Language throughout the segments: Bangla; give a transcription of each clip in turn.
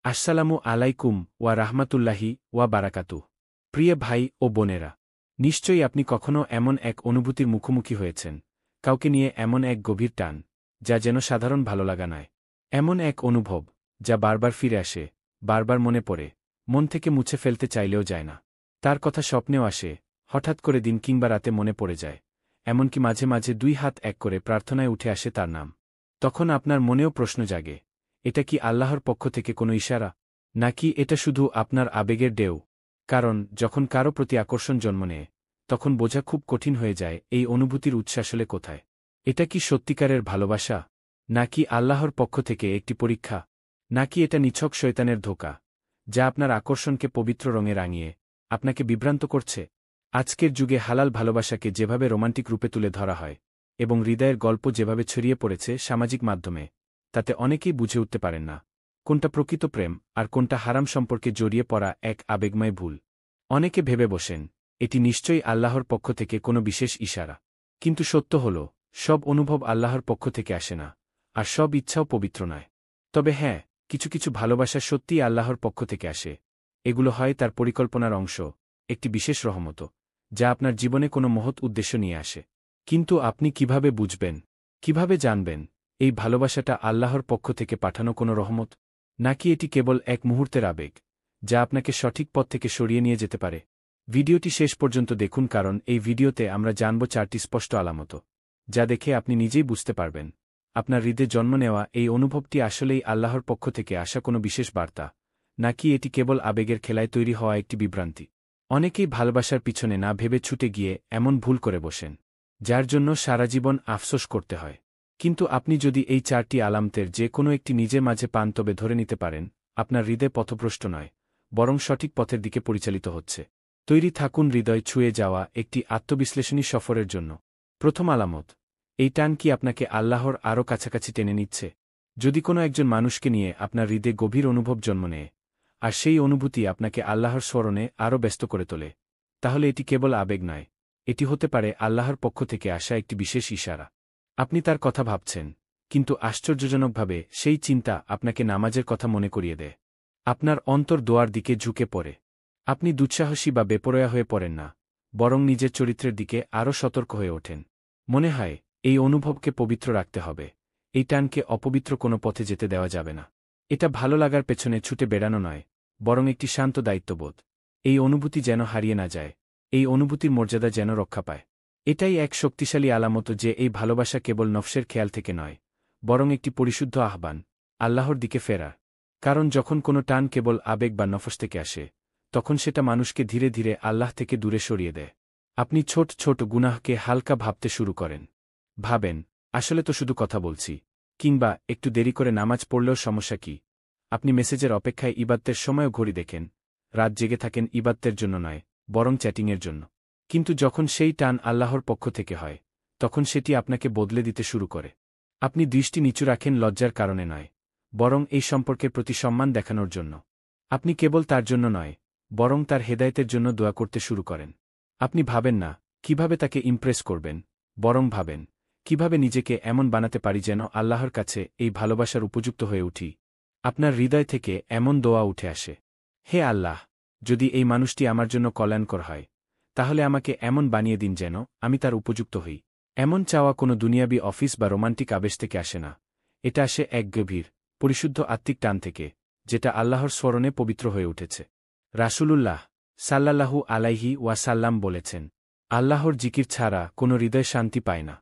আসসালামু আলাইকুম ওয়া রাহমাতুল্লাহি ওয়া বারাকাতুহ। প্রিয় ভাই ও বোনেরা, নিশ্চয়ই আপনি কখনও এমন এক অনুভূতির মুখোমুখি হয়েছেন, কাউকে নিয়ে এমন এক গভীর টান, যা যেন সাধারণ ভালোলাগা নয়। এমন এক অনুভব, যা বারবার ফিরে আসে, বারবার মনে পড়ে, মন থেকে মুছে ফেলতে চাইলেও যায় না। তার কথা স্বপ্নেও আসে, হঠাৎ করে দিন কিংবা রাতে মনে পড়ে যায়, এমনকি মাঝে মাঝে দুই হাত এক করে প্রার্থনায় উঠে আসে তার নাম। তখন আপনার মনেও প্রশ্ন জাগে, এটা কি আল্লাহর পক্ষ থেকে কোনো ইশারা, নাকি এটা শুধু আপনার আবেগের ঢেউ? কারণ যখন কারো প্রতি আকর্ষণ জন্ম নেয়, তখন বোঝা খুব কঠিন হয়ে যায় এই অনুভূতির উৎস আসলে কোথায়। এটা কি সত্যিকারের ভালোবাসা, নাকি আল্লাহর পক্ষ থেকে একটি পরীক্ষা, নাকি এটা নিছক শয়তানের ধোঁকা, যা আপনার আকর্ষণকে পবিত্র রঙে রাঙিয়ে আপনাকে বিভ্রান্ত করছে? আজকের যুগে হালাল ভালোবাসাকে যেভাবে রোমান্টিক রূপে তুলে ধরা হয়, এবং হৃদয়ের গল্প যেভাবে ছড়িয়ে পড়েছে সামাজিক মাধ্যমে, তাতে অনেকেই বুঝে উঠতে পারেন না কোনটা প্রকৃত প্রেম আর কোনটা হারাম সম্পর্কে জড়িয়ে পড়া এক আবেগময় ভুল। অনেকে ভেবে বসেন, এটি নিশ্চয়ই আল্লাহর পক্ষ থেকে কোনো বিশেষ ইশারা। কিন্তু সত্য হল, সব অনুভব আল্লাহর পক্ষ থেকে আসে না, আর সব ইচ্ছাও পবিত্র নয়। তবে হ্যাঁ, কিছু কিছু ভালোবাসা সত্যিই আল্লাহর পক্ষ থেকে আসে। এগুলো হয় তার পরিকল্পনার অংশ, একটি বিশেষ রহমত, যা আপনার জীবনে কোনো মহৎ উদ্দেশ্য নিয়ে আসে। কিন্তু আপনি কিভাবে বুঝবেন, কিভাবে জানবেন এই ভালোবাসাটা আল্লাহর পক্ষ থেকে পাঠানো কোনো রহমত, নাকি এটি কেবল এক মুহূর্তের আবেগ, যা আপনাকে সঠিক পথ থেকে সরিয়ে নিয়ে যেতে পারে? ভিডিওটি শেষ পর্যন্ত দেখুন, কারণ এই ভিডিওতে আমরা জানব 4টি স্পষ্ট আলামত, যা দেখে আপনি নিজেই বুঝতে পারবেন আপনার হৃদয়ে জন্ম নেওয়া এই অনুভবটি আসলেই আল্লাহর পক্ষ থেকে আসা কোনো বিশেষ বার্তা, নাকি এটি কেবল আবেগের খেলায় তৈরি হওয়া একটি বিভ্রান্তি। অনেকেই ভালোবাসার পিছনে না ভেবে ছুটে গিয়ে এমন ভুল করে বসেন, যার জন্য সারা জীবন আফসোস করতে হয়। কিন্তু আপনি যদি এই 4টি আলামতের যে কোনো একটি নিজের মাঝে পান, তবে ধরে নিতে পারেন আপনার হৃদয় পথভ্রষ্ট নয়, বরং সঠিক পথের দিকে পরিচালিত হচ্ছে। তৈরি থাকুন হৃদয় ছুঁয়ে যাওয়া একটি আত্মবিশ্লেষণী সফরের জন্য। প্রথম আলামত, এই টান কি আপনাকে আল্লাহর আরও কাছাকাছি টেনে নিচ্ছে? যদি কোনো একজন মানুষকে নিয়ে আপনার হৃদয়ে গভীর অনুভব জন্ম নেয়, আর সেই অনুভূতি আপনাকে আল্লাহর স্মরণে আরও ব্যস্ত করে তোলে, তাহলে এটি কেবল আবেগ নয়, এটি হতে পারে আল্লাহর পক্ষ থেকে আসা একটি বিশেষ ইশারা। আপনি তার কথা ভাবছেন, কিন্তু আশ্চর্যজনকভাবে সেই চিন্তা আপনাকে নামাজের কথা মনে করিয়ে দেয়। আপনার অন্তর দোয়ার দিকে ঝুঁকে পড়ে। আপনি দুঃসাহসী বা বেপরোয়া হয়ে পড়েন না, বরং নিজের চরিত্রের দিকে আরও সতর্ক হয়ে ওঠেন। মনে হয় এই অনুভবকে পবিত্র রাখতে হবে, এই টানকে অপবিত্র কোনো পথে যেতে দেওয়া যাবে না। এটা ভালো লাগার পেছনে ছুটে বেড়ানো নয়, বরং একটি শান্ত দায়িত্ববোধ। এই অনুভূতি যেন হারিয়ে না যায়, এই অনুভূতির মর্যাদা যেন রক্ষা পায়। এটাই এক শক্তিশালী আলামত যে এই ভালোবাসা কেবল নফসের খেয়াল থেকে নয়, বরং একটি পরিশুদ্ধ আহ্বান আল্লাহর দিকে ফেরার। কারণ যখন কোনো টান কেবল আবেগ বা নফস থেকে আসে, তখন সেটা মানুষকে ধীরে ধীরে আল্লাহ থেকে দূরে সরিয়ে দেয়। আপনি ছোট ছোট গুনাহকে হালকা ভাবতে শুরু করেন। ভাবেন, আসলে তো শুধু কথা বলছি, কিংবা একটু দেরি করে নামাজ পড়লেও সমস্যা কি? আপনি মেসেজের অপেক্ষায় ইবাদতের সময়ও ঘড়ি দেখেন, রাত জেগে থাকেন ইবাদতের জন্য নয়, বরং চ্যাটিংয়ের জন্য। কিন্তু যখন সেই টান আল্লাহর পক্ষ থেকে হয়, তখন সেটি আপনাকে বদলে দিতে শুরু করে। আপনি দৃষ্টি নিচু রাখেন লজ্জার কারণে নয়, বরং এই সম্পর্কের প্রতি সম্মান দেখানোর জন্য। আপনি কেবল তার জন্য নয়, বরং তার হেদায়েতের জন্য দোয়া করতে শুরু করেন। আপনি ভাবেন না কিভাবে তাকে ইমপ্রেস করবেন, বরং ভাবেন কিভাবে নিজেকে এমন বানাতে পারি যেন আল্লাহর কাছে এই ভালোবাসার উপযুক্ত হয়ে উঠি। আপনার হৃদয় থেকে এমন দোয়া উঠে আসে, হে আল্লাহ, যদি এই মানুষটি আমার জন্য কল্যাণকর হয়, তাহলে আমাকে এমন বানিয়ে দিন যেন আমি তার উপযুক্ত হই। এমন চাওয়া কোনো দুনিয়াবি অফিস বা রোমান্টিক আবেশ থেকে আসে না, এটা আসে এক গভীর, পরিশুদ্ধ আত্মিক টান থেকে, যেটা আল্লাহর স্মরণে পবিত্র হয়ে উঠেছে। রাসূলুল্লাহ সাল্লাল্লাহু আলাইহি ওয়াসাল্লাম বলেছেন, আল্লাহর জিকির ছাড়া কোনো হৃদয় শান্তি পায় না।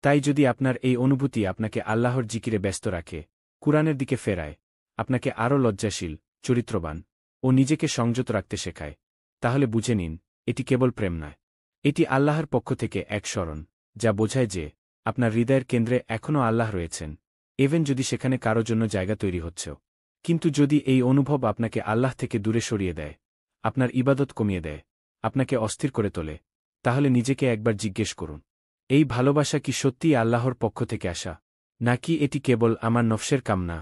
তাই যদি আপনার এই অনুভূতি আপনাকে আল্লাহর জিকিরে ব্যস্ত রাখে, কুরআনের দিকে ফেরায়, আপনাকে আরও লজ্জাশীল, চরিত্রবান ও নিজেকে সংযত রাখতে শেখায়, তাহলে বুঝে নিন এটি কেবল প্রেম নয়, এটি আল্লাহর পক্ষ থেকে এক স্মরণ, যা বোঝায় যে আপনার হৃদয়ের কেন্দ্রে এখনও আল্লাহ রয়েছেন, ইভেন যদি সেখানে কারো জন্য জায়গা তৈরি হচ্ছেও। কিন্তু যদি এই অনুভব আপনাকে আল্লাহ থেকে দূরে সরিয়ে দেয়, আপনার ইবাদত কমিয়ে দেয়, আপনাকে অস্থির করে তোলে, তাহলে নিজেকে একবার জিজ্ঞেস করুন, এই ভালোবাসা কি সত্যিই আল্লাহর পক্ষ থেকে আসা, নাকি এটি কেবল আমার নফসের কামনা?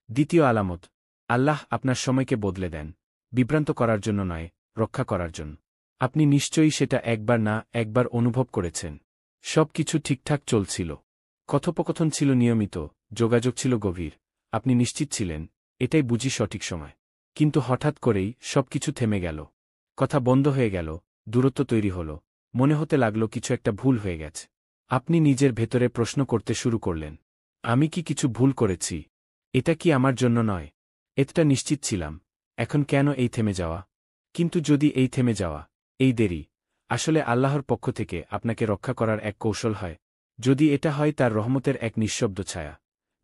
দ্বিতীয় আলামত, আল্লাহ আপনার সময়কে বদলে দেন, বিভ্রান্ত করার জন্য নয়, রক্ষা করার জন্য। আপনি নিশ্চয়ই সেটা একবার না একবার অনুভব করেছেন। সবকিছু ঠিকঠাক চলছিল, কথোপকথন ছিল নিয়মিত, যোগাযোগ ছিল গভীর, আপনি নিশ্চিত ছিলেন এটাই বুঝি সঠিক সময়। কিন্তু হঠাৎ করেই সবকিছু থেমে গেল। কথা বন্ধ হয়ে গেল, দূরত্ব তৈরি হল, মনে হতে লাগল কিছু একটা ভুল হয়ে গেছে। আপনি নিজের ভেতরে প্রশ্ন করতে শুরু করলেন, আমি কি কিছু ভুল করেছি? এটা কি আমার জন্য নয়? এতটা নিশ্চিত ছিলাম, এখন কেন এই থেমে যাওয়া? কিন্তু যদি এই থেমে যাওয়া, এই দেরি, আসলে আল্লাহর পক্ষ থেকে আপনাকে রক্ষা করার এক কৌশল হয়, যদি এটা হয় তার রহমতের এক নিঃশব্দ ছায়া,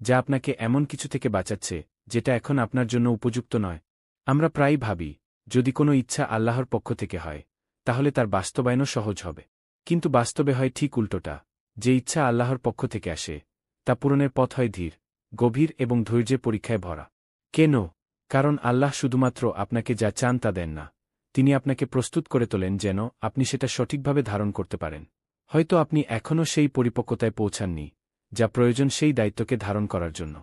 যা আপনাকে এমন কিছু থেকে বাঁচাচ্ছে যেটা এখন আপনার জন্য উপযুক্ত নয়। আমরা প্রায়ই ভাবি, যদি কোনো ইচ্ছা আল্লাহর পক্ষ থেকে হয়, তাহলে তার বাস্তবায়নও সহজ হবে। কিন্তু বাস্তবে হয় ঠিক উল্টোটা, যে ইচ্ছা আল্লাহর পক্ষ থেকে আসে, তা পূরণের পথ হয় ধীর, গভীর এবং ধৈর্যের পরীক্ষায় ভরা। কেন? কারণ আল্লাহ শুধুমাত্র আপনাকে যা চান তা দেন না, তিনি আপনাকে প্রস্তুত করে তোলেন যেন আপনি সেটা সঠিকভাবে ধারণ করতে পারেন। হয়তো আপনি এখনও সেই পরিপক্কতায় পৌঁছাননি, যা প্রয়োজন সেই দায়িত্বকে ধারণ করার জন্য।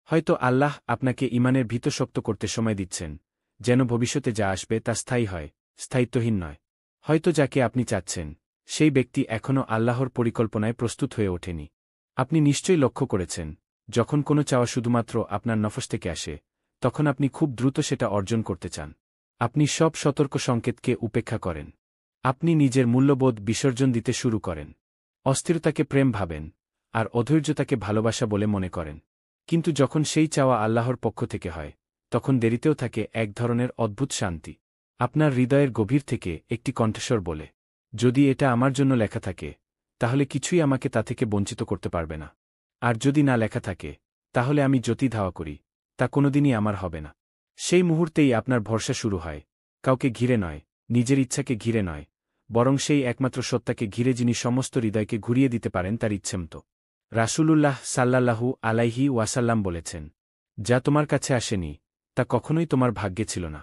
হয়তো আল্লাহ আপনাকে ঈমানের ভীত শক্ত করতে সময় দিচ্ছেন, যেন ভবিষ্যতে যা আসবে তা স্থায়ী হয়, স্থায়িত্বহীন নয়। হয়তো যাকে আপনি চাচ্ছেন, সেই ব্যক্তি এখনও আল্লাহর পরিকল্পনায় প্রস্তুত হয়ে ওঠেনি। আপনি নিশ্চয়ই লক্ষ্য করেছেন, যখন কোনো চাওয়া শুধুমাত্র আপনার নফস থেকে আসে, তখন আপনি খুব দ্রুত সেটা অর্জন করতে চান। আপনি সব সতর্ক সংকেতকে উপেক্ষা করেন। আপনি নিজের মূল্যবোধ বিসর্জন দিতে শুরু করেন। অস্থিরতাকে প্রেম ভাবেন, আর অধৈর্যতাকে ভালোবাসা বলে মনে করেন। কিন্তু যখন সেই চাওয়া আল্লাহর পক্ষ থেকে হয়, তখন দেরিতেও থাকে এক ধরনের অদ্ভুত শান্তি। আপনার হৃদয়ের গভীর থেকে একটি কণ্ঠস্বর বলে, যদি এটা আমার জন্য লেখা থাকে, তাহলে কিছুই আমাকে তা থেকে বঞ্চিত করতে পারবে না। আর যদি না লেখা থাকে, তাহলে আমি যতই ধাওয়া করি, তা কোনোদিনই আমার হবে না। সেই মুহূর্তেই আপনার ভরসা শুরু হয়, কাউকে ঘিরে নয়, নিজের ইচ্ছাকে ঘিরে নয়, বরং সেই একমাত্র সত্তাকে ঘিরে যিনি সমস্ত হৃদয়কে ঘুরিয়ে দিতে পারেন তার ইচ্ছেমতো। রাসূলুল্লাহ সাল্লাল্লাহু আলাইহি ওয়াসাল্লাম বলেছেন, যা তোমার কাছে আসেনি, তা কখনোই তোমার ভাগ্যে ছিল না।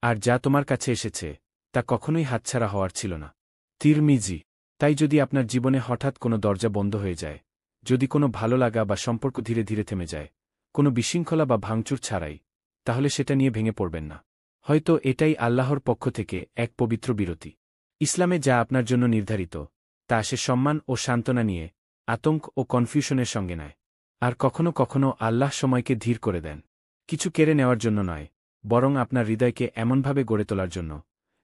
আর যা তোমার কাছে এসেছে, তা কখনোই হাতছাড়া হওয়ার ছিল না। তিরমিজি। তাই যদি আপনার জীবনে হঠাৎ কোনো দরজা বন্ধ হয়ে যায়, যদি কোনো ভালো লাগা বা সম্পর্ক ধীরে ধীরে থেমে যায়, কোনো বিশৃঙ্খলা বা ভাঙচুর ছাড়াই, তাহলে সেটা নিয়ে ভেঙে পড়বেন না। হয়তো এটাই আল্লাহর পক্ষ থেকে এক পবিত্র বিরতি। ইসলামে যা আপনার জন্য নির্ধারিত, তা আসে সম্মান ও সান্ত্বনা নিয়ে, আতঙ্ক ও কনফিউশনের সঙ্গে নয়। আর কখনো কখনো আল্লাহ সময়কে ধীর করে দেন, কিছু কেড়ে নেওয়ার জন্য নয়, বরং আপনার হৃদয়কে এমনভাবে গড়ে তোলার জন্য,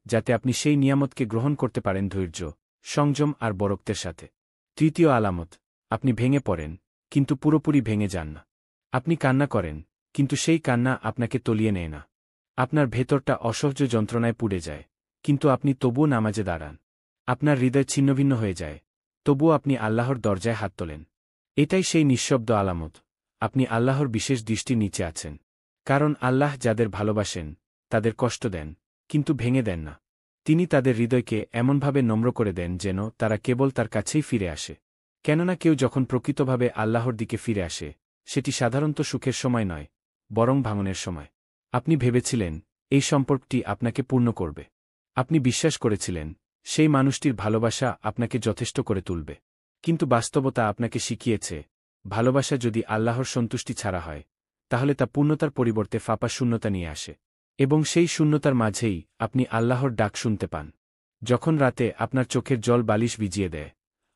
যাতে আপনি সেই নিয়ামতকে গ্রহণ করতে পারেন ধৈর্য, সংযম আর বরক্তের সাথে। তৃতীয় আলামত, আপনি ভেঙে পড়েন, কিন্তু পুরোপুরি ভেঙে যান না। আপনি কান্না করেন, কিন্তু সেই কান্না আপনাকে তলিয়ে নেয় না। আপনার ভেতরটা অসহ্য যন্ত্রণায় পুড়ে যায়, কিন্তু আপনি তবুও নামাজে দাঁড়ান। আপনার হৃদয় ছিন্নভিন্ন হয়ে যায়, তবুও আপনি আল্লাহর দরজায় হাত তোলেন। এটাই সেই নিঃশব্দ আলামত, আপনি আল্লাহর বিশেষ দৃষ্টির নিচে আছেন। কারণ আল্লাহ যাদের ভালোবাসেন, তাদের কষ্ট দেন, কিন্তু ভেঙে দেন না। তিনি তাদের হৃদয়কে এমনভাবে নম্র করে দেন যেন তারা কেবল তার কাছেই ফিরে আসে। কেননা কেউ যখন প্রকৃতভাবে আল্লাহর দিকে ফিরে আসে, সেটি সাধারণত সুখের সময় নয়, বরং ভাঙনের সময়। আপনি ভেবেছিলেন, এই সম্পর্কটি আপনাকে পূর্ণ করবে। আপনি বিশ্বাস করেছিলেন, সেই মানুষটির ভালোবাসা আপনাকে যথেষ্ট করে তুলবে। কিন্তু বাস্তবতা আপনাকে শিখিয়েছে, ভালোবাসা যদি আল্লাহর সন্তুষ্টি ছাড়া হয়, তাহলে তা পূর্ণতার পরিবর্তে ফাঁপা শূন্যতা নিয়ে আসে। এবং সেই শূন্যতার মাঝেই আপনি আল্লাহর ডাক শুনতে পান। যখন রাতে আপনার চোখের জল বালিশ ভিজিয়ে দেয়,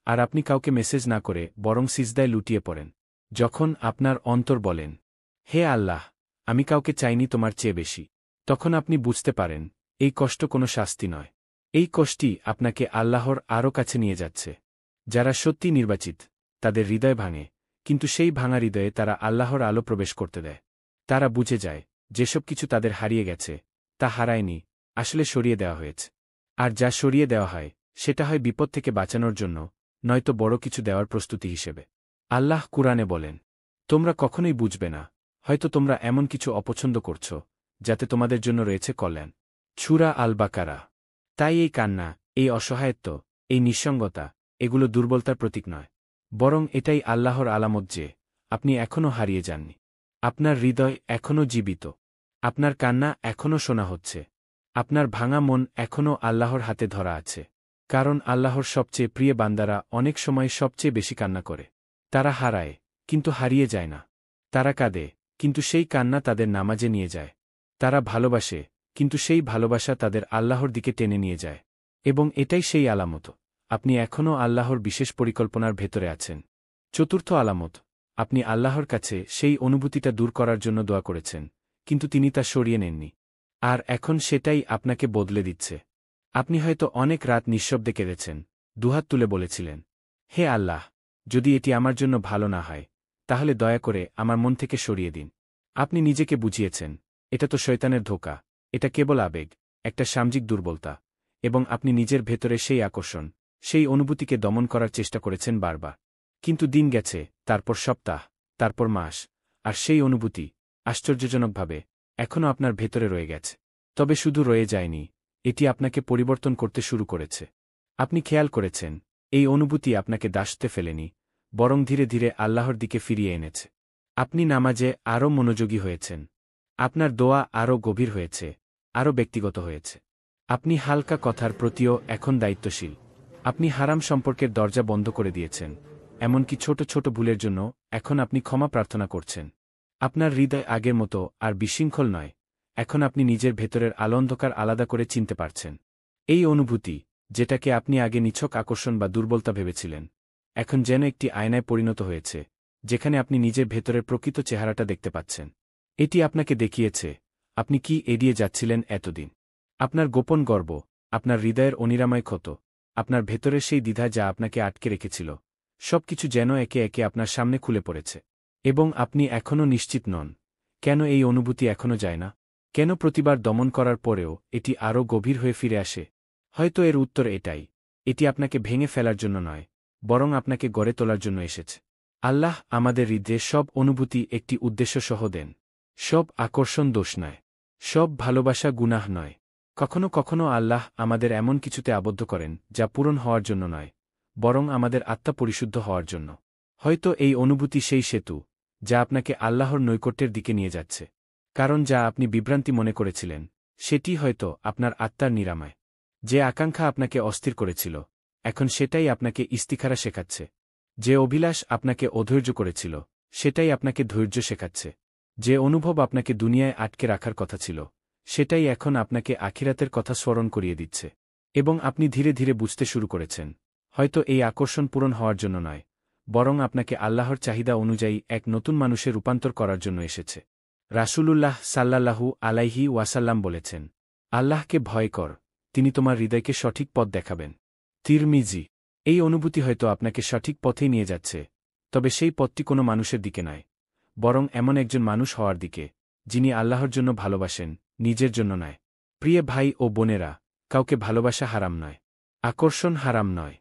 আর আপনি কাউকে মেসেজ না করে বরং সিজদায় লুটিয়ে পড়েন। যখন আপনার অন্তর বলেন, হে আল্লাহ, আমি কাউকে চাইনি তোমার চেয়ে বেশি। তখন আপনি বুঝতে পারেন, এই কষ্ট কোনো শাস্তি নয়। এই কষ্টই আপনাকে আল্লাহর আরও কাছে নিয়ে যাচ্ছে। যারা সত্যি নির্বাচিত, তাদের হৃদয় ভাঙে, কিন্তু সেই ভাঙা হৃদয়ে তারা আল্লাহর আলো প্রবেশ করতে দেয়। তারা বুঝে যায়, যেসব কিছু তাদের হারিয়ে গেছে, তা হারায়নি, আসলে সরিয়ে দেওয়া হয়েছে। আর যা সরিয়ে দেওয়া হয়, সেটা হয় বিপদ থেকে বাঁচানোর জন্য, নয়তো বড় কিছু দেওয়ার প্রস্তুতি হিসেবে। আল্লাহ কুরআনে বলেন, তোমরা কখনোই বুঝবে না, হয়তো তোমরা এমন কিছু অপছন্দ করছ, যাতে তোমাদের জন্য রয়েছে কল্যাণ। সূরা আল বাকারা। তাই এই কান্না, এই অসহায়ত্ব, এই নিঃসঙ্গতা, এগুলো দুর্বলতার প্রতীক নয়, বরং এটাই আল্লাহর আলামত যে আপনি এখনও হারিয়ে যাননি। আপনার হৃদয় এখনও জীবিত। আপনার কান্না এখনও শোনা হচ্ছে। আপনার ভাঙা মন এখনও আল্লাহর হাতে ধরা আছে। কারণ আল্লাহর সবচেয়ে প্রিয় বান্দারা অনেক সময় সবচেয়ে বেশি কান্না করে। তারা হারায়, কিন্তু হারিয়ে যায় না। তারা কাঁদে, কিন্তু সেই কান্না তাদের নামাজে নিয়ে যায়। তারা ভালোবাসে, কিন্তু সেই ভালোবাসা তাদের আল্লাহর দিকে টেনে নিয়ে যায়। এবং এটাই সেই আলামত, আপনি এখনও আল্লাহর বিশেষ পরিকল্পনার ভেতরে আছেন। চতুর্থ আলামত, আপনি আল্লাহর কাছে সেই অনুভূতিটা দূর করার জন্য দোয়া করেছেন, কিন্তু তিনি তা সরিয়ে নেননি। আর এখন সেটাই আপনাকে বদলে দিচ্ছে। আপনি হয়তো অনেক রাত নিঃশব্দে কেঁদেছেন, দুহাত তুলে বলেছিলেন, হে আল্লাহ, যদি এটি আমার জন্য ভালো না হয়, তাহলে দয়া করে আমার মন থেকে সরিয়ে দিন। আপনি নিজেকে বুঝিয়েছেন, এটা তো শয়তানের ধোঁকা, এটা কেবল আবেগ, একটা সামাজিক দুর্বলতা, এবং আপনি নিজের ভেতরে সেই আকর্ষণ, সেই অনুভূতিকে দমন করার চেষ্টা করেছেন বারবার। কিন্তু দিন গেছে, তারপর সপ্তাহ, তারপর মাস, আর সেই অনুভূতি, আশ্চর্যজনকভাবে, এখনও আপনার ভেতরে রয়ে গেছে। তবে শুধু রয়ে যায়নি, এটি আপনাকে পরিবর্তন করতে শুরু করেছে। আপনি খেয়াল করেছেন, এই অনুভূতি আপনাকে দাসত্বে ফেলেনি, বরং ধীরে ধীরে আল্লাহর দিকে ফিরিয়ে এনেছে। আপনি নামাজে আরও মনোযোগী হয়েছেন। আপনার দোয়া আরও গভীর হয়েছে, আরও ব্যক্তিগত হয়েছে। আপনি হালকা কথার প্রতিও এখন দায়িত্বশীল। আপনি হারাম সম্পর্কের দরজা বন্ধ করে দিয়েছেন, এমনকি ছোট ছোট ভুলের জন্য এখন আপনি ক্ষমা প্রার্থনা করছেন। আপনার হৃদয় আগের মতো আর বিশৃঙ্খল নয়, এখন আপনি নিজের ভেতরের আলো অন্ধকার আলাদা করে চিনতে পারছেন। এই অনুভূতি, যেটাকে আপনি আগে নিছক আকর্ষণ বা দুর্বলতা ভেবেছিলেন, এখন যেন একটি আয়নায় পরিণত হয়েছে, যেখানে আপনি নিজের ভেতরের প্রকৃত চেহারাটা দেখতে পাচ্ছেন। এটি আপনাকে দেখিয়েছে, আপনি কি এড়িয়ে যাচ্ছিলেন এতদিন। আপনার গোপন গর্ব, আপনার হৃদয়ের অনিরাময় ক্ষত, আপনার ভেতরের সেই দ্বিধা যা আপনাকে আটকে রেখেছিল, সবকিছু যেন একে একে আপনার সামনে খুলে পড়েছে। এবং আপনি এখনও নিশ্চিত নন, কেন এই অনুভূতি এখনও যায় না? কেন প্রতিবার দমন করার পরেও এটি আরও গভীর হয়ে ফিরে আসে? হয়তো এর উত্তর এটাই, এটি আপনাকে ভেঙে ফেলার জন্য নয়, বরং আপনাকে গড়ে তোলার জন্য এসেছে। আল্লাহ আমাদের হৃদয়ে সব অনুভূতি একটি উদ্দেশ্য সহ দেন। সব আকর্ষণ দোষ নয়, সব ভালোবাসা গুনাহ নয়। কখনো কখনো আল্লাহ আমাদের এমন কিছুতে আবদ্ধ করেন যা পূরণ হওয়ার জন্য নয়, বরং আমাদের আত্মা পরিশুদ্ধ হওয়ার জন্য। হয়তো এই অনুভূতি সেই সেতু, যা আপনাকে আল্লাহর নৈকট্যের দিকে নিয়ে যাচ্ছে। কারণ যা আপনি বিভ্রান্তি মনে করেছিলেন, সেটি হয়তো আপনার আত্মার নিরাময়। যে আকাঙ্ক্ষা আপনাকে অস্থির করেছিল, এখন সেটাই আপনাকে ইস্তিখারা শেখাচ্ছে। যে অভিলাষ আপনাকে অধৈর্য করেছিল, সেটাই আপনাকে ধৈর্য শেখাচ্ছে। যে অনুভব আপনাকে দুনিয়ায় আটকে রাখার কথা ছিল, সেটাই এখন আপনাকে আখিরাতের কথা স্মরণ করিয়ে দিচ্ছে। এবং আপনি ধীরে ধীরে বুঝতে শুরু করেছেন, হয়তো এই আকর্ষণ পূরণ হওয়ার জন্য নয়, বরং আপনাকে আল্লাহর চাহিদা অনুযায়ী এক নতুন মানুষে রূপান্তর করার জন্য এসেছে। রাসূলুল্লাহ সাল্লাল্লাহু আলাইহি ওয়াসাল্লাম বলেছেন, আল্লাহকে ভয় কর, তিনি তোমার হৃদয়কে সঠিক পথ দেখাবেন। তিরমিজি। এই অনুভূতি হয়তো আপনাকে সঠিক পথেই নিয়ে যাচ্ছে, তবে সেই পথটি কোনো মানুষের দিকে নয়, বরং এমন একজন মানুষ হওয়ার দিকে, যিনি আল্লাহর জন্য ভালোবাসেন, নিজের জন্য নয়। প্রিয় ভাই ও বোনেরা, কাউকে ভালোবাসা হারাম নয়, আকর্ষণ হারাম নয়।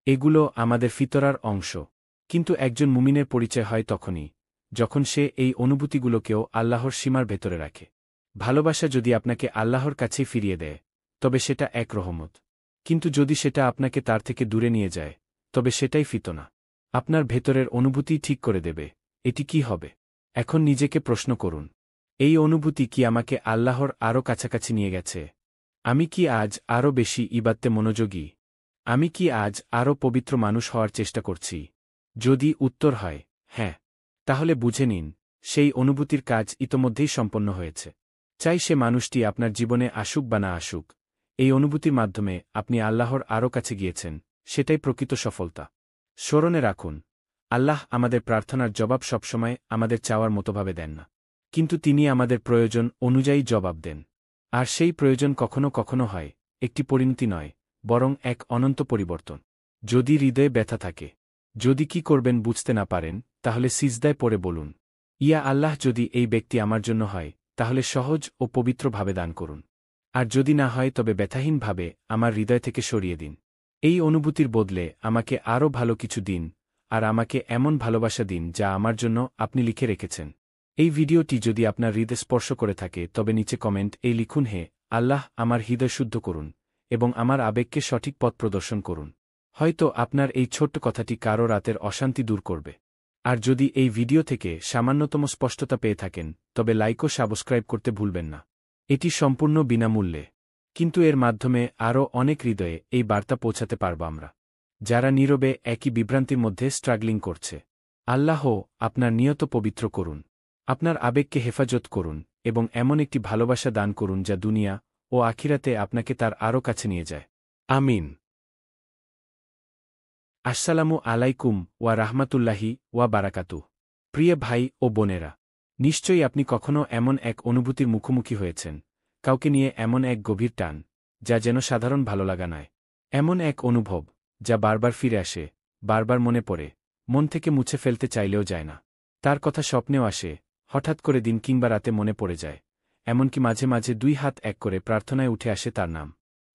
এগুলো আমাদের ফিতরার অংশ। কিন্তু একজন মুমিনের পরিচয় হয় তখনই, যখন সে এই অনুভূতিগুলোকেও আল্লাহর সীমার ভেতরে রাখে। ভালোবাসা যদি আপনাকে আল্লাহর কাছেই ফিরিয়ে দেয়, তবে সেটা এক রহমত। কিন্তু যদি সেটা আপনাকে তার থেকে দূরে নিয়ে যায়, তবে সেটাই ফিতনা। আপনার ভেতরের অনুভূতিই ঠিক করে দেবে, এটি কি হবে। এখন নিজেকে প্রশ্ন করুন, এই অনুভূতি কি আমাকে আল্লাহর আরও কাছাকাছি নিয়ে গেছে? আমি কি আজ আরও বেশি ইবাদতে মনোযোগী? আমি কি আজ আরও পবিত্র মানুষ হওয়ার চেষ্টা করছি? যদি উত্তর হয় হ্যাঁ, তাহলে বুঝে নিন, সেই অনুভূতির কাজ ইতোমধ্যেই সম্পন্ন হয়েছে। চাই সে মানুষটি আপনার জীবনে আসুক বা না আসুক, এই অনুভূতির মাধ্যমে আপনি আল্লাহর আরও কাছে গিয়েছেন, সেটাই প্রকৃত সফলতা। স্মরণে রাখুন, আল্লাহ আমাদের প্রার্থনার জবাব সবসময় আমাদের চাওয়ার মতোভাবে দেন না, কিন্তু তিনি আমাদের প্রয়োজন অনুযায়ী জবাব দেন। আর সেই প্রয়োজন কখনো কখনো হয় একটি পরিণতি নয়, বরং এক অনন্ত পরিবর্তন। যদি হৃদয়ে ব্যথা থাকে, যদি কি করবেন বুঝতে না পারেন, তাহলে সিজদায় পড়ে বলুন, ইয়া আল্লাহ, যদি এই ব্যক্তি আমার জন্য হয়, তাহলে সহজ ও পবিত্রভাবে দান করুন। আর যদি না হয় তবে ব্যথাহীনভাবে আমার হৃদয় থেকে সরিয়ে দিন। এই অনুভূতির বদলে আমাকে আরও ভালো কিছু দিন, আর আমাকে এমন ভালোবাসা দিন যা আমার জন্য আপনি লিখে রেখেছেন। এই ভিডিওটি যদি আপনার হৃদয় স্পর্শ করে থাকে তবে নিচে কমেন্ট এই লিখুন, হে আল্লাহ, আমার হৃদয় শুদ্ধ করুন এবং আমার আবেগকে সঠিক পথ প্রদর্শন করুন। হয়তো আপনার এই ছোট্ট কথাটি কারো রাতের অশান্তি দূর করবে। আর যদি এই ভিডিও থেকে সামান্যতম স্পষ্টতা পেয়ে থাকেন, তবে লাইক ও সাবস্ক্রাইব করতে ভুলবেন না। এটি সম্পূর্ণ বিনামূল্যে, কিন্তু এর মাধ্যমে আরও অনেক হৃদয়ে এই বার্তা পৌঁছাতে পারব আমরা, যারা নীরবে একই বিভ্রান্তির মধ্যে স্ট্রাগলিং করছে। আল্লাহ আপনার নিয়ত পবিত্র করুন, আপনার আবেগকে হেফাজত করুন এবং এমন একটি ভালোবাসা দান করুন যা দুনিয়া ও আখিরাতে আপনাকে তার আরও কাছে নিয়ে যায়। আমিন। আসসালামু আলাইকুম ওয়া রাহমাতুল্লাহি ওয়া বারাকাতুহু। প্রিয় ভাই ও বোনেরা, নিশ্চয়ই আপনি কখনও এমন এক অনুভূতির মুখোমুখি হয়েছেন, কাউকে নিয়ে এমন এক গভীর টান, যা যেন সাধারণ ভালোলাগা নয়। এমন এক অনুভব, যা বারবার ফিরে আসে, বারবার মনে পড়ে, মন থেকে মুছে ফেলতে চাইলেও যায় না। তার কথা স্বপ্নেও আসে, হঠাৎ করে দিন কিংবা রাতে মনে পড়ে যায়, এমনকি মাঝে মাঝে দুই হাত এক করে প্রার্থনায় উঠে আসে তার নাম।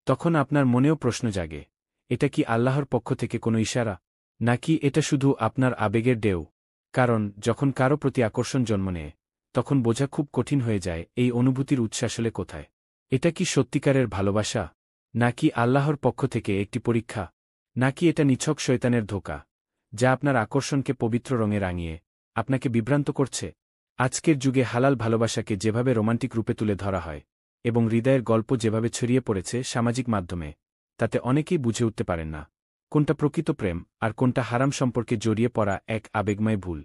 তখন আপনার মনেও প্রশ্ন জাগে, এটা কি আল্লাহর পক্ষ থেকে কোনো ইশারা, নাকি এটা শুধু আপনার আবেগের ঢেউ? কারণ যখন কারো প্রতি আকর্ষণ জন্ম নেয়, তখন বোঝা খুব কঠিন হয়ে যায় এই অনুভূতির উৎস আসলে কোথায়। এটা কি সত্যিকারের ভালোবাসা, নাকি আল্লাহর পক্ষ থেকে একটি পরীক্ষা, নাকি এটা নিছক শয়তানের ধোঁকা, যা আপনার আকর্ষণকে পবিত্র রঙে রাঙিয়ে আপনাকে বিভ্রান্ত করছে? আজকের যুগে হালাল ভালোবাসাকে যেভাবে রোমান্টিক রূপে তুলে ধরা হয় এবং হৃদয়ের গল্প যেভাবে ছড়িয়ে পড়েছে সামাজিক মাধ্যমে, তাতে অনেকেই বুঝে উঠতে পারেন না কোনটা প্রকৃত প্রেম আর কোনটা হারাম সম্পর্কে জড়িয়ে পড়া এক আবেগময় ভুল।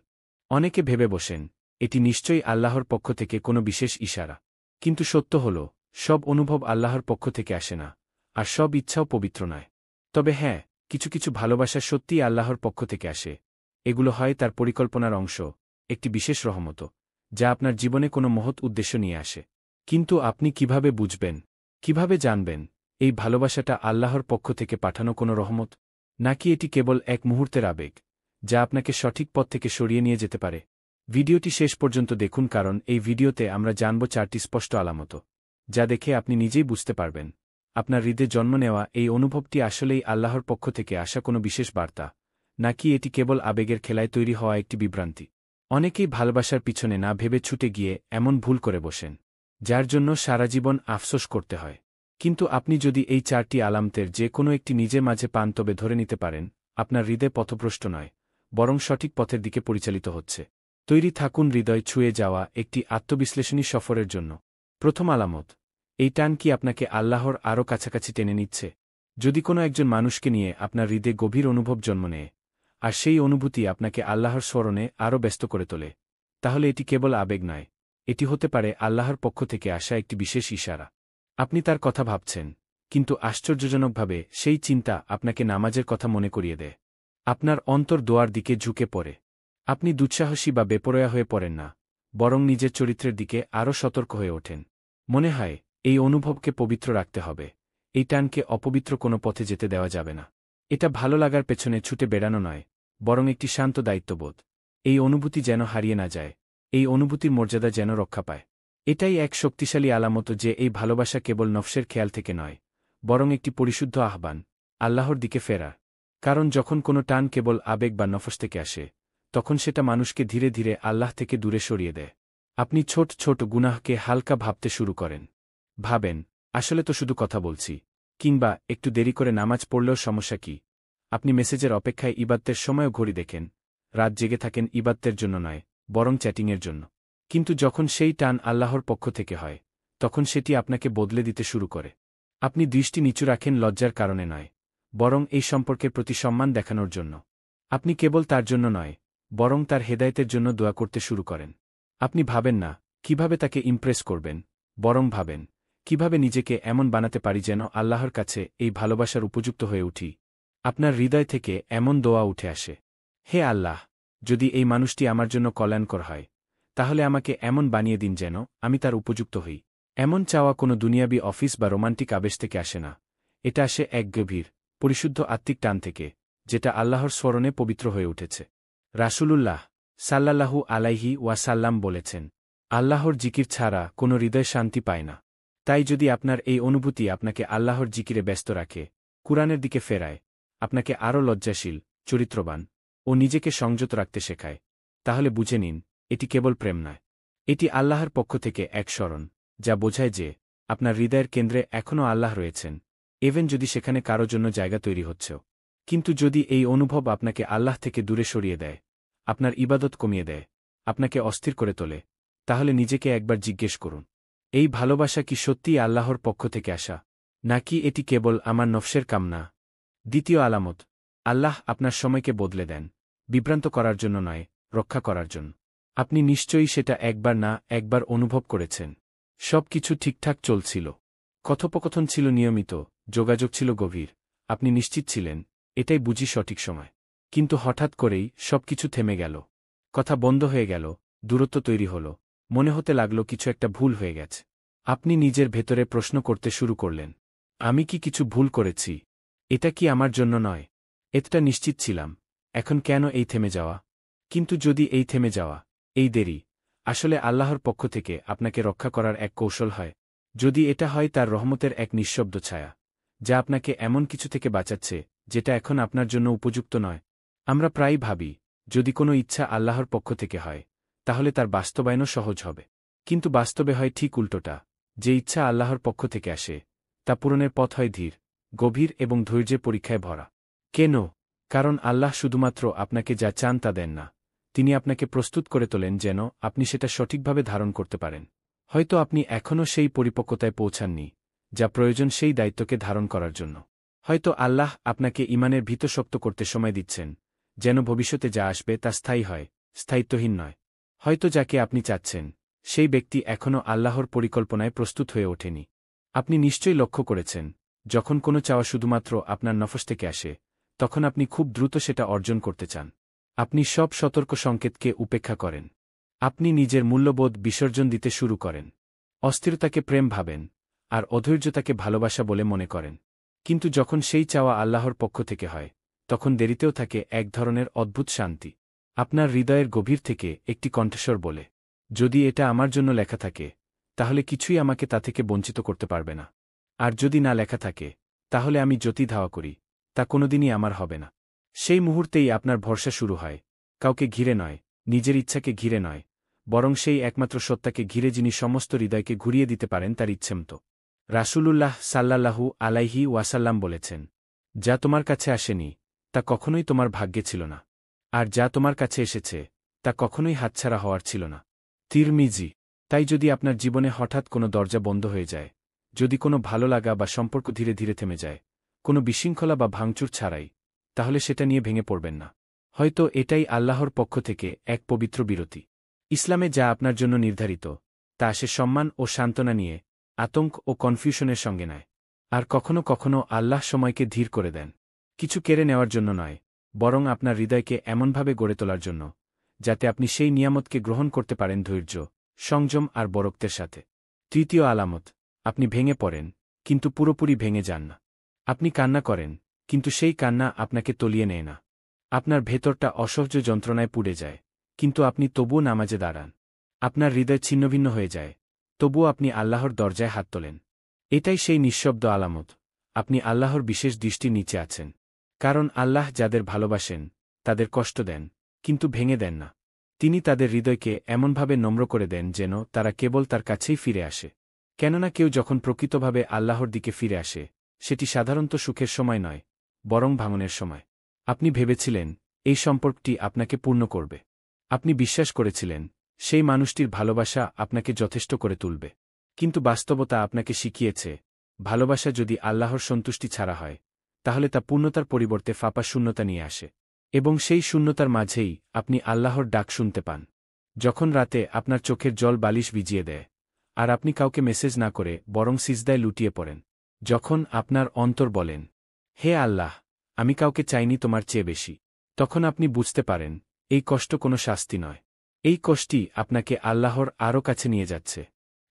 অনেকে ভেবে বসেন, এটি নিশ্চয়ই আল্লাহর পক্ষ থেকে কোনো বিশেষ ইশারা। কিন্তু সত্য হল, সব অনুভব আল্লাহর পক্ষ থেকে আসে না, আর সব ইচ্ছাও পবিত্র নয়। তবে হ্যাঁ, কিছু কিছু ভালোবাসা সত্যিই আল্লাহর পক্ষ থেকে আসে। এগুলো হয় তার পরিকল্পনার অংশ, একটি বিশেষ রহমত, যা আপনার জীবনে কোনো মহৎ উদ্দেশ্য নিয়ে আসে। কিন্তু আপনি কিভাবে বুঝবেন, কিভাবে জানবেন এই ভালোবাসাটা আল্লাহর পক্ষ থেকে পাঠানো কোনো রহমত, নাকি এটি কেবল এক মুহূর্তের আবেগ, যা আপনাকে সঠিক পথ থেকে সরিয়ে নিয়ে যেতে পারে? ভিডিওটি শেষ পর্যন্ত দেখুন, কারণ এই ভিডিওতে আমরা জানব 4টি স্পষ্ট আলামত, যা দেখে আপনি নিজেই বুঝতে পারবেন আপনার হৃদয়ে জন্ম নেওয়া এই অনুভবটি আসলেই আল্লাহর পক্ষ থেকে আসা কোনো বিশেষ বার্তা, নাকি এটি কেবল আবেগের খেলায় তৈরি হওয়া একটি বিভ্রান্তি। অনেকেই ভালোবাসার পিছনে না ভেবে ছুটে গিয়ে এমন ভুল করে বসেন, যার জন্য সারা জীবন আফসোস করতে হয়। কিন্তু আপনি যদি এই 4টি আলামতের যে কোনো একটি নিজের মাঝে পান, তবে ধরে নিতে পারেন আপনার হৃদয় পথভ্রষ্ট নয়, বরং সঠিক পথের দিকে পরিচালিত হচ্ছে। তৈরি থাকুন হৃদয় ছুঁয়ে যাওয়া একটি আত্মবিশ্লেষণী সফরের জন্য। প্রথম আলামত, এই টান কি আপনাকে আল্লাহর আরও কাছাকাছি টেনে নিচ্ছে? যদি কোনো একজন মানুষকে নিয়ে আপনার হৃদয়ে গভীর অনুভব জন্ম নেয়, আর সেই অনুভূতি আপনাকে আল্লাহর স্মরণে আরও ব্যস্ত করে তোলে, তাহলে এটি কেবল আবেগ নয়, এটি হতে পারে আল্লাহর পক্ষ থেকে আসা একটি বিশেষ ইশারা। আপনি তার কথা ভাবছেন, কিন্তু আশ্চর্যজনকভাবে সেই চিন্তা আপনাকে নামাজের কথা মনে করিয়ে দেয়। আপনার অন্তর দোয়ার দিকে ঝুঁকে পড়ে। আপনি দুঃসাহসী বা বেপরোয়া হয়ে পড়েন না, বরং নিজের চরিত্রের দিকে আরও সতর্ক হয়ে ওঠেন। মনে হয় এই অনুভবকে পবিত্র রাখতে হবে, এই টানকে অপবিত্র কোনো পথে যেতে দেওয়া যাবে না। এটা ভালো লাগার পেছনে ছুটে বেড়ানো নয়, বরং একটি শান্ত দায়িত্ববোধ। এই অনুভূতি যেন হারিয়ে না যায়, এই অনুভূতির মর্যাদা যেন রক্ষা পায়। এটাই এক শক্তিশালী আলামত যে এই ভালোবাসা কেবল নফসের খেয়াল থেকে নয়, বরং একটি পরিশুদ্ধ আহ্বান আল্লাহর দিকে ফেরা। কারণ যখন কোনো টান কেবল আবেগ বা নফস থেকে আসে, তখন সেটা মানুষকে ধীরে ধীরে আল্লাহ থেকে দূরে সরিয়ে দেয়। আপনি ছোট ছোট গুনাহকে হালকা ভাবতে শুরু করেন। ভাবেন, আসলে তো শুধু কথা বলছি, কিংবা একটু দেরি করে নামাজ পড়লেও সমস্যা কি? আপনি মেসেজের অপেক্ষায় ইবাদতের সময়ও ঘড়ি দেখেন, রাত জেগে থাকেন ইবাদতের জন্য নয়, বরং চ্যাটিংয়ের জন্য। কিন্তু যখন সেই টান আল্লাহর পক্ষ থেকে হয়, তখন সেটি আপনাকে বদলে দিতে শুরু করে। আপনি দৃষ্টি নিচু রাখেন লজ্জার কারণে নয়, বরং এই সম্পর্কের প্রতি সম্মান দেখানোর জন্য। আপনি কেবল তার জন্য নয়, বরং তার হেদায়েতের জন্য দোয়া করতে শুরু করেন। আপনি ভাবেন না কিভাবে তাকে ইমপ্রেস করবেন, বরং ভাবেন কিভাবে নিজেকে এমন বানাতে পারি যেন আল্লাহর কাছে এই ভালোবাসার উপযুক্ত হয়ে উঠি। আপনার হৃদয় থেকে এমন দোয়া উঠে আসে, হে আল্লাহ, যদি এই মানুষটি আমার জন্য কল্যাণকর হয়, তাহলে আমাকে এমন বানিয়ে দিন যেন আমি তার উপযুক্ত হই। এমন চাওয়া কোনো দুনিয়াবি অফিস বা রোমান্টিক আবেশ থেকে আসে না, এটা আসে এক গভীর, পরিশুদ্ধ আত্মিক টান থেকে, যেটা আল্লাহর স্মরণে পবিত্র হয়ে উঠেছে। রাসূলুল্লাহ সাল্লাল্লাহু আলাইহি ওয়াসাল্লাম বলেছেন, আল্লাহর জিকির ছাড়া কোনো হৃদয় শান্তি পায় না। তাই যদি আপনার এই অনুভূতি আপনাকে আল্লাহর জিকিরে ব্যস্ত রাখে, কুরআনের দিকে ফেরায়, আপনাকে আরও লজ্জাশীল, চরিত্রবান ও নিজেকে সংযত রাখতে শেখায়, তাহলে বুঝে নিন এটি কেবল প্রেম নয়, এটি আল্লাহর পক্ষ থেকে এক স্মরণ, যা বোঝায় যে আপনার হৃদয়ের কেন্দ্রে এখনও আল্লাহ রয়েছেন, ইভেন যদি সেখানে কারো জন্য জায়গা তৈরি হচ্ছেও। কিন্তু যদি এই অনুভব আপনাকে আল্লাহ থেকে দূরে সরিয়ে দেয়, আপনার ইবাদত কমিয়ে দেয়, আপনাকে অস্থির করে তোলে, তাহলে নিজেকে একবার জিজ্ঞেস করুন, এই ভালোবাসা কি সত্যিই আল্লাহর পক্ষ থেকে আসা, নাকি এটি কেবল আমার নফসের কামনা? দ্বিতীয় আলামত, আল্লাহ আপনার সময়কে বদলে দেন, বিভ্রান্ত করার জন্য নয়, রক্ষা করার জন্য। আপনি নিশ্চয়ই সেটা একবার না একবার অনুভব করেছেন। সব কিছু ঠিকঠাক চলছিল, কথোপকথন ছিল নিয়মিত, যোগাযোগ ছিল গভীর, আপনি নিশ্চিত ছিলেন এটাই বুঝি সঠিক সময়। কিন্তু হঠাৎ করেই সবকিছু থেমে গেল, কথা বন্ধ হয়ে গেল, দূরত্ব তৈরি হল, মনে হতে লাগল কিছু একটা ভুল হয়ে গেছে। আপনি নিজের ভেতরে প্রশ্ন করতে শুরু করলেন, আমি কি কিছু ভুল করেছি? এটা কি আমার জন্য নয়? এতটা নিশ্চিত ছিলাম, এখন কেন এই থেমে যাওয়া? কিন্তু যদি এই থেমে যাওয়া, এই দেরি, আসলে আল্লাহর পক্ষ থেকে আপনাকে রক্ষা করার এক কৌশল হয়, যদি এটা হয় তার রহমতের এক নিঃশব্দ ছায়া, যা আপনাকে এমন কিছু থেকে বাঁচাচ্ছে যেটা এখন আপনার জন্য উপযুক্ত নয়। আমরা প্রায়ই ভাবি, যদি কোনো ইচ্ছা আল্লাহর পক্ষ থেকে হয়, তাহলে তার বাস্তবায়নও সহজ হবে। কিন্তু বাস্তবে হয় ঠিক উল্টোটা, যে ইচ্ছা আল্লাহর পক্ষ থেকে আসে, তা পূরণের পথ হয় ধীর, গভীর এবং ধৈর্যের পরীক্ষায় ভরা। কেন? কারণ আল্লাহ শুধুমাত্র আপনাকে যা চান তা দেন না, তিনি আপনাকে প্রস্তুত করে তোলেন যেন আপনি সেটা সঠিকভাবে ধারণ করতে পারেন। হয়তো আপনি এখনও সেই পরিপক্কতায় পৌঁছাননি, যা প্রয়োজন সেই দায়িত্বকে ধারণ করার জন্য। হয়তো আল্লাহ আপনাকে ঈমানের ভিত শক্ত করতে সময় দিচ্ছেন, যেন ভবিষ্যতে যা আসবে তা স্থায়ী হয়, স্থায়িত্বহীন নয়। হয়তো যাকে আপনি চাচ্ছেন, সেই ব্যক্তি এখনও আল্লাহর পরিকল্পনায় প্রস্তুত হয়ে ওঠেনি। আপনি নিশ্চয়ই লক্ষ্য করেছেন, যখন কোনো চাওয়া শুধুমাত্র আপনার নফস থেকে আসে, তখন আপনি খুব দ্রুত সেটা অর্জন করতে চান। আপনি সব সতর্ক সংকেতকে উপেক্ষা করেন। আপনি নিজের মূল্যবোধ বিসর্জন দিতে শুরু করেন। অস্থিরতাকে প্রেম ভাবেন, আর অধৈর্যতাকে ভালোবাসা বলে মনে করেন। কিন্তু যখন সেই চাওয়া আল্লাহর পক্ষ থেকে হয়, তখন দেরিতেও থাকে এক ধরনের অদ্ভুত শান্তি। আপনার হৃদয়ের গভীর থেকে একটি কণ্ঠস্বর বলে, যদি এটা আমার জন্য লেখা থাকে, তাহলে কিছুই আমাকে তা থেকে বঞ্চিত করতে পারবে না। আর যদি না লেখা থাকে, তাহলে আমি যতই ধাওয়া করি, তা কোনোদিনই আমার হবে না। সেই মুহূর্তেই আপনার ভরসা শুরু হয়, কাউকে ঘিরে নয়, নিজের ইচ্ছাকে ঘিরে নয়, বরং সেই একমাত্র সত্তাকে ঘিরে যিনি সমস্ত হৃদয়কে ঘুরিয়ে দিতে পারেন তার ইচ্ছেমতো। রাসূলুল্লাহ সাল্লাল্লাহু আলাইহি ওয়াসাল্লাম বলেছেন, যা তোমার কাছে আসেনি, তা কখনোই তোমার ভাগ্যে ছিল না। আর যা তোমার কাছে এসেছে, তা কখনোই হাতছাড়া হওয়ার ছিল না। তিরমিজি। তাই যদি আপনার জীবনে হঠাৎ কোনো দরজা বন্ধ হয়ে যায়, যদি কোনো ভালো লাগা বা সম্পর্ক ধীরে ধীরে থেমে যায়, কোনো বিশৃঙ্খলা বা ভাঙচুর ছাড়াই, তাহলে সেটা নিয়ে ভেঙে পড়বেন না। হয়তো এটাই আল্লাহর পক্ষ থেকে এক পবিত্র বিরতি। ইসলামে যা আপনার জন্য নির্ধারিত, তা আসে সম্মান ও সান্ত্বনা নিয়ে, আতঙ্ক ও কনফিউশনের সঙ্গে নয়। আর কখনো কখনো আল্লাহ সময়কে ধীর করে দেন, কিছু কেড়ে নেওয়ার জন্য নয়, বরং আপনার হৃদয়কে এমনভাবে গড়ে তোলার জন্য, যাতে আপনি সেই নিয়ামতকে গ্রহণ করতে পারেন ধৈর্য, সংযম আর বরক্তের সাথে। তৃতীয় আলামত, আপনি ভেঙে পড়েন, কিন্তু পুরোপুরি ভেঙে যান না। আপনি কান্না করেন, কিন্তু সেই কান্না আপনাকে তলিয়ে নেয় না। আপনার ভেতরটা অসহ্য যন্ত্রণায় পুড়ে যায়, কিন্তু আপনি তবুও নামাজে দাঁড়ান। আপনার হৃদয় ছিন্নভিন্ন হয়ে যায়, তবুও আপনি আল্লাহর দরজায় হাত তোলেন। এটাই সেই নিঃশব্দ আলামত, আপনি আল্লাহর বিশেষ দৃষ্টির নিচে আছেন। কারণ আল্লাহ যাদের ভালোবাসেন, তাদের কষ্ট দেন, কিন্তু ভেঙে দেন না। তিনি তাদের হৃদয়কে এমনভাবে নম্র করে দেন যেন তারা কেবল তার কাছেই ফিরে আসে। কেননা কেউ যখন প্রকৃতভাবে আল্লাহর দিকে ফিরে আসে, সেটি সাধারণত সুখের সময় নয়, বরং ভাঙনের সময়। আপনি ভেবেছিলেন, এই সম্পর্কটি আপনাকে পূর্ণ করবে। আপনি বিশ্বাস করেছিলেন, সেই মানুষটির ভালোবাসা আপনাকে যথেষ্ট করে তুলবে। কিন্তু বাস্তবতা আপনাকে শিখিয়েছে, ভালোবাসা যদি আল্লাহর সন্তুষ্টি ছাড়া হয়, তাহলে তা পূর্ণতার পরিবর্তে ফাঁপা শূন্যতা নিয়ে আসে। এবং সেই শূন্যতার মাঝেই আপনি আল্লাহর ডাক শুনতে পান। যখন রাতে আপনার চোখের জল বালিশ ভিজিয়ে দেয়, আর আপনি কাউকে মেসেজ না করে বরং সিজদায় লুটিয়ে পড়েন। যখন আপনার অন্তর বলেন, হে আল্লাহ, আমি কাউকে চাইনি তোমার চেয়ে বেশি। তখন আপনি বুঝতে পারেন, এই কষ্ট কোনো শাস্তি নয়। এই কষ্টই আপনাকে আল্লাহর আরও কাছে নিয়ে যাচ্ছে।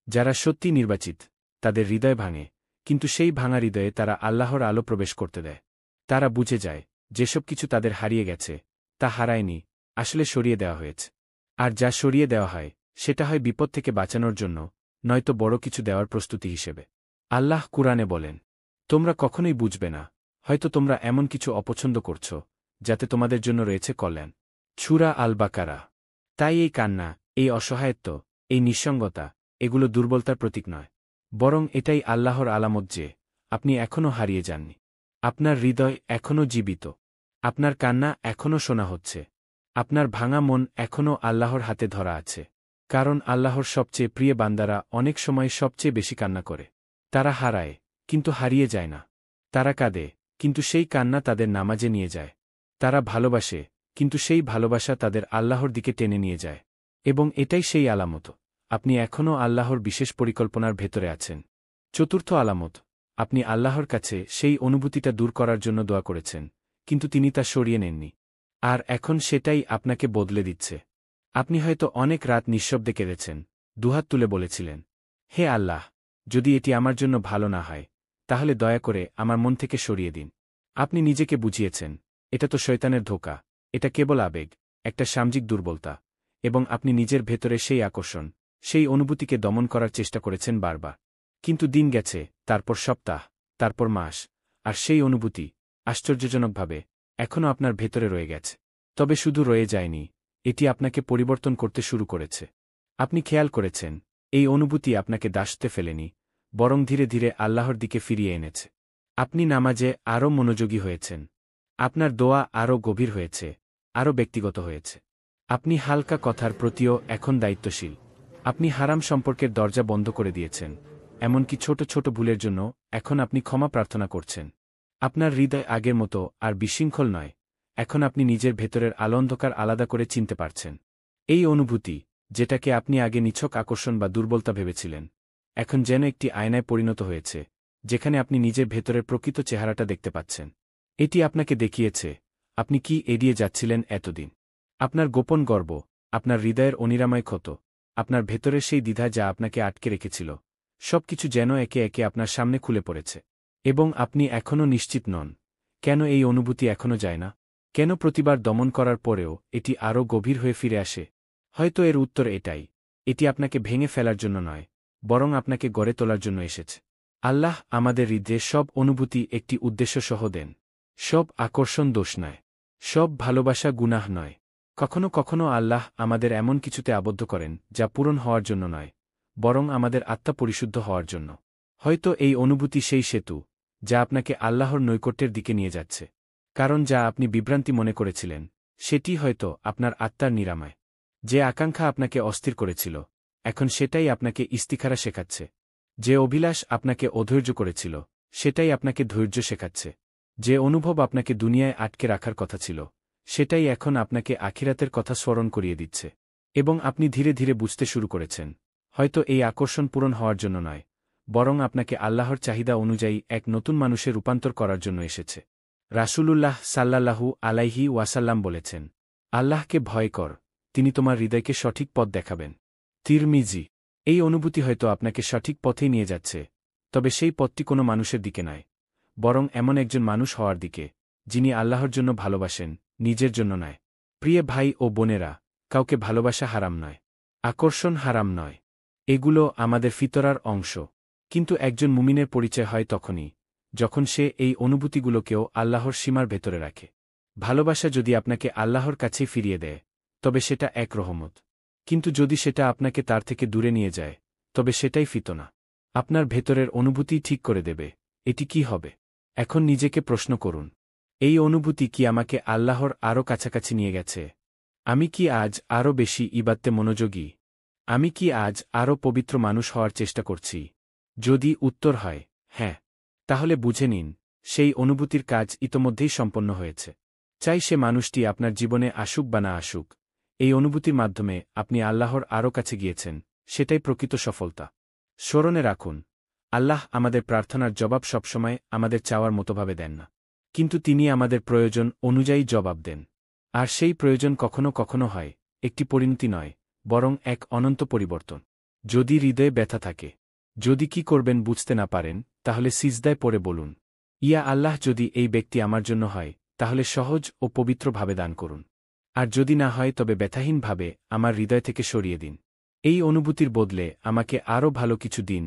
যারা সত্যি নির্বাচিত, তাদের হৃদয় ভাঙে, কিন্তু সেই ভাঙা হৃদয়ে তারা আল্লাহর আলো প্রবেশ করতে দেয়। তারা বুঝে যায়, যেসব কিছু তাদের হারিয়ে গেছে, তা হারায়নি, আসলে সরিয়ে দেওয়া হয়েছে। আর যা সরিয়ে দেওয়া হয়, সেটা হয় বিপদ থেকে বাঁচানোর জন্য, নয়তো বড় কিছু দেওয়ার প্রস্তুতি হিসেবে। আল্লাহ কুরআনে বলেন, তোমরা কখনোই বুঝবে না, হয়তো তোমরা এমন কিছু অপছন্দ করছ, যাতে তোমাদের জন্য রয়েছে কল্যাণ। সূরা আল বাকারা। তাই এই কান্না, এই অসহায়ত্ব, এই নিঃসঙ্গতা, এগুলো দুর্বলতার প্রতীক নয়, বরং এটাই আল্লাহর আলামত যে আপনি এখনও হারিয়ে যাননি। আপনার হৃদয় এখনও জীবিত। আপনার কান্না এখনও শোনা হচ্ছে। আপনার ভাঙা মন এখনও আল্লাহর হাতে ধরা আছে। কারণ আল্লাহর সবচেয়ে প্রিয় বান্দারা অনেক সময় সবচেয়ে বেশি কান্না করে। তারা হারায়, কিন্তু হারিয়ে যায় না। তারা কাঁদে, কিন্তু সেই কান্না তাদের নামাজে নিয়ে যায়। তারা ভালোবাসে, কিন্তু সেই ভালোবাসা তাদের আল্লাহর দিকে টেনে নিয়ে যায়। এবং এটাই সেই আলামত, আপনি এখনও আল্লাহর বিশেষ পরিকল্পনার ভেতরে আছেন। চতুর্থ আলামত, আপনি আল্লাহর কাছে সেই অনুভূতিটা দূর করার জন্য দোয়া করেছেন, কিন্তু তিনি তা সরিয়ে নেননি। আর এখন সেটাই আপনাকে বদলে দিচ্ছে। আপনি হয়তো অনেক রাত নিঃশব্দে কেঁদেছেন, দুহাত তুলে বলেছিলেন, হে আল্লাহ, যদি এটি আমার জন্য ভালো না হয় তাহলে দয়া করে আমার মন থেকে সরিয়ে দিন। আপনি নিজেকে বুঝিয়েছেন, এটা তো শয়তানের ধোঁকা, এটা কেবল আবেগ, একটা সামাজিক দুর্বলতা, এবং আপনি নিজের ভেতরে সেই আকর্ষণ, সেই অনুভূতিকে দমন করার চেষ্টা করেছেন বারবার। কিন্তু দিন গেছে, তারপর সপ্তাহ, তারপর মাস, আর সেই অনুভূতি, আশ্চর্যজনকভাবে, এখনও আপনার ভেতরে রয়ে গেছে। তবে শুধু রয়ে যায়নি, এটি আপনাকে পরিবর্তন করতে শুরু করেছে। আপনি খেয়াল করেছেন, এই অনুভূতি আপনাকে দাসত্বে ফেলেনি, বরং ধীরে ধীরে আল্লাহর দিকে ফিরিয়ে এনেছে। আপনি নামাজে আরও মনোযোগী হয়েছেন। আপনার দোয়া আরও গভীর হয়েছে, আরও ব্যক্তিগত হয়েছে। আপনি হালকা কথার প্রতিও এখন দায়িত্বশীল। আপনি হারাম সম্পর্কের দরজা বন্ধ করে দিয়েছেন, এমনকি ছোট ছোট ভুলের জন্য এখন আপনি ক্ষমা প্রার্থনা করছেন। আপনার হৃদয় আগের মতো আর বিশৃঙ্খল নয়, এখন আপনি নিজের ভেতরের আলো অন্ধকার আলাদা করে চিনতে পারছেন। এই অনুভূতি, যেটাকে আপনি আগে নিছক আকর্ষণ বা দুর্বলতা ভেবেছিলেন, এখন যেন একটি আয়নায় পরিণত হয়েছে, যেখানে আপনি নিজের ভেতরের প্রকৃত চেহারাটা দেখতে পাচ্ছেন। এটি আপনাকে দেখিয়েছে আপনি কি এড়িয়ে যাচ্ছিলেন এতদিন। আপনার গোপন গর্ব, আপনার হৃদয়ের অনিরাময় ক্ষত, আপনার ভেতরের সেই দ্বিধা যা আপনাকে আটকে রেখেছিল, সবকিছু যেন একে একে আপনার সামনে খুলে পড়েছে। এবং আপনি এখনও নিশ্চিত নন, কেন এই অনুভূতি এখনও যায় না, কেন প্রতিবার দমন করার পরেও এটি আরও গভীর হয়ে ফিরে আসে। হয়তো এর উত্তর এটাই, এটি আপনাকে ভেঙে ফেলার জন্য নয়, বরং আপনাকে গড়ে তোলার জন্য এসেছে। আল্লাহ আমাদের হৃদয়ে সব অনুভূতি একটি উদ্দেশ্য সহ দেন। সব আকর্ষণ দোষ নয়, সব ভালোবাসা গুনাহ নয়। কখনো কখনো আল্লাহ আমাদের এমন কিছুতে আবদ্ধ করেন যা পূরণ হওয়ার জন্য নয়, বরং আমাদের আত্মা পরিশুদ্ধ হওয়ার জন্য। হয়তো এই অনুভূতি সেই সেতু, যা আপনাকে আল্লাহর নৈকট্যের দিকে নিয়ে যাচ্ছে। কারণ যা আপনি বিভ্রান্তি মনে করেছিলেন, সেটি হয়তো আপনার আত্মার নিরাময়। যে আকাঙ্ক্ষা আপনাকে অস্থির করেছিল, এখন সেটাই আপনাকে ইস্তিখারা শেখাচ্ছে। যে অভিলাষ আপনাকে অধৈর্য করেছিল, সেটাই আপনাকে ধৈর্য শেখাচ্ছে। যে অনুভব আপনাকে দুনিয়ায় আটকে রাখার কথা ছিল, সেটাই এখন আপনাকে আখিরাতের কথা স্মরণ করিয়ে দিচ্ছে। এবং আপনি ধীরে ধীরে বুঝতে শুরু করেছেন, হয়তো এই আকর্ষণ পূরণ হওয়ার জন্য নয়, বরং আপনাকে আল্লাহর চাহিদা অনুযায়ী এক নতুন মানুষে রূপান্তর করার জন্য এসেছে। রাসূলুল্লাহ সাল্লাল্লাহু আলাইহি ওয়াসাল্লাম বলেছেন, আল্লাহকে ভয় কর, তিনি তোমার হৃদয়কে সঠিক পথ দেখাবেন। তিরমিজি। এই অনুভূতি হয়তো আপনাকে সঠিক পথেই নিয়ে যাচ্ছে, তবে সেই পথটি কোনো মানুষের দিকে নয়, বরং এমন একজন মানুষ হওয়ার দিকে, যিনি আল্লাহর জন্য ভালোবাসেন, নিজের জন্য নয়। প্রিয় ভাই ও বোনেরা, কাউকে ভালোবাসা হারাম নয়, আকর্ষণ হারাম নয়, এগুলো আমাদের ফিতরার অংশ। কিন্তু একজন মুমিনের পরিচয় হয় তখনই, যখন সে এই অনুভূতিগুলোকেও আল্লাহর সীমার ভেতরে রাখে। ভালোবাসা যদি আপনাকে আল্লাহর কাছেই ফিরিয়ে দেয়, তবে সেটা এক রহমত। কিন্তু যদি সেটা আপনাকে তার থেকে দূরে নিয়ে যায়, তবে সেটাই ফিতনা। আপনার ভেতরের অনুভূতি ঠিক করে দেবে এটি কি হবে। এখন নিজেকে প্রশ্ন করুন, এই অনুভূতি কি আমাকে আল্লাহর আরও কাছাকাছি নিয়ে গেছে? আমি কি আজ আরও বেশি ইবাদতে মনোযোগী? আমি কি আজ আরও পবিত্র মানুষ হওয়ার চেষ্টা করছি? যদি উত্তর হয় হ্যাঁ, তাহলে বুঝে নিন, সেই অনুভূতির কাজ ইতোমধ্যেই সম্পন্ন হয়েছে। চাই সে মানুষটি আপনার জীবনে আসুক বা না আসুক, এই অনুভূতির মাধ্যমে আপনি আল্লাহর আরও কাছে গিয়েছেন, সেটাই প্রকৃত সফলতা। স্মরণে রাখুন, আল্লাহ আমাদের প্রার্থনার জবাব সবসময় আমাদের চাওয়ার মতোভাবে দেন না, কিন্তু তিনি আমাদের প্রয়োজন অনুযায়ী জবাব দেন। আর সেই প্রয়োজন কখনো কখনো হয় একটি পরিণতি নয়, বরং এক অনন্ত পরিবর্তন। যদি হৃদয়ে ব্যথা থাকে, যদি কি করবেন বুঝতে না পারেন, তাহলে সিজদায় পড়ে বলুন, ইয়া আল্লাহ, যদি এই ব্যক্তি আমার জন্য হয়, তাহলে সহজ ও পবিত্রভাবে দান করুন। আর যদি না হয় তবে ব্যথাহীনভাবে আমার হৃদয় থেকে সরিয়ে দিন। এই অনুভূতির বদলে আমাকে আরও ভালো কিছু দিন,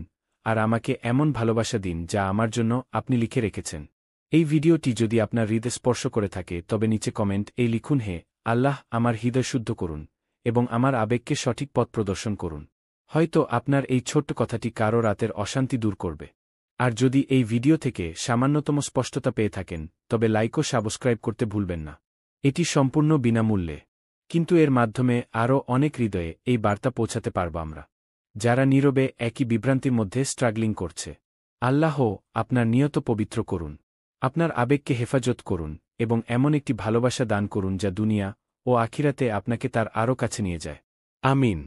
আর আমাকে এমন ভালোবাসা দিন যা আমার জন্য আপনি লিখে রেখেছেন। এই ভিডিওটি যদি আপনার হৃদয় স্পর্শ করে থাকে তবে নিচে কমেন্ট এই লিখুন, হে আল্লাহ, আমার হৃদয় শুদ্ধ করুন এবং আমার আবেগকে সঠিক পথ প্রদর্শন করুন। হয়তো আপনার এই ছোট্ট কথাটি কারো রাতের অশান্তি দূর করবে। আর যদি এই ভিডিও থেকে সামান্যতম স্পষ্টতা পেয়ে থাকেন, তবে লাইক ও সাবস্ক্রাইব করতে ভুলবেন না। এটি সম্পূর্ণ বিনামূল্যে, কিন্তু এর মাধ্যমে আরও অনেক হৃদয়ে এই বার্তা পৌঁছাতে পারব আমরা, যারা নীরবে একই বিভ্রান্তির মধ্যে স্ট্রাগলিং করছে। আল্লাহ আপনার নিয়ত পবিত্র করুন, আপনার আবেগকে হেফাজত করুন এবং এমন একটি ভালোবাসা দান করুন যা দুনিয়া ও আখিরাতে আপনাকে তার আরও কাছে নিয়ে যায়। আমিন।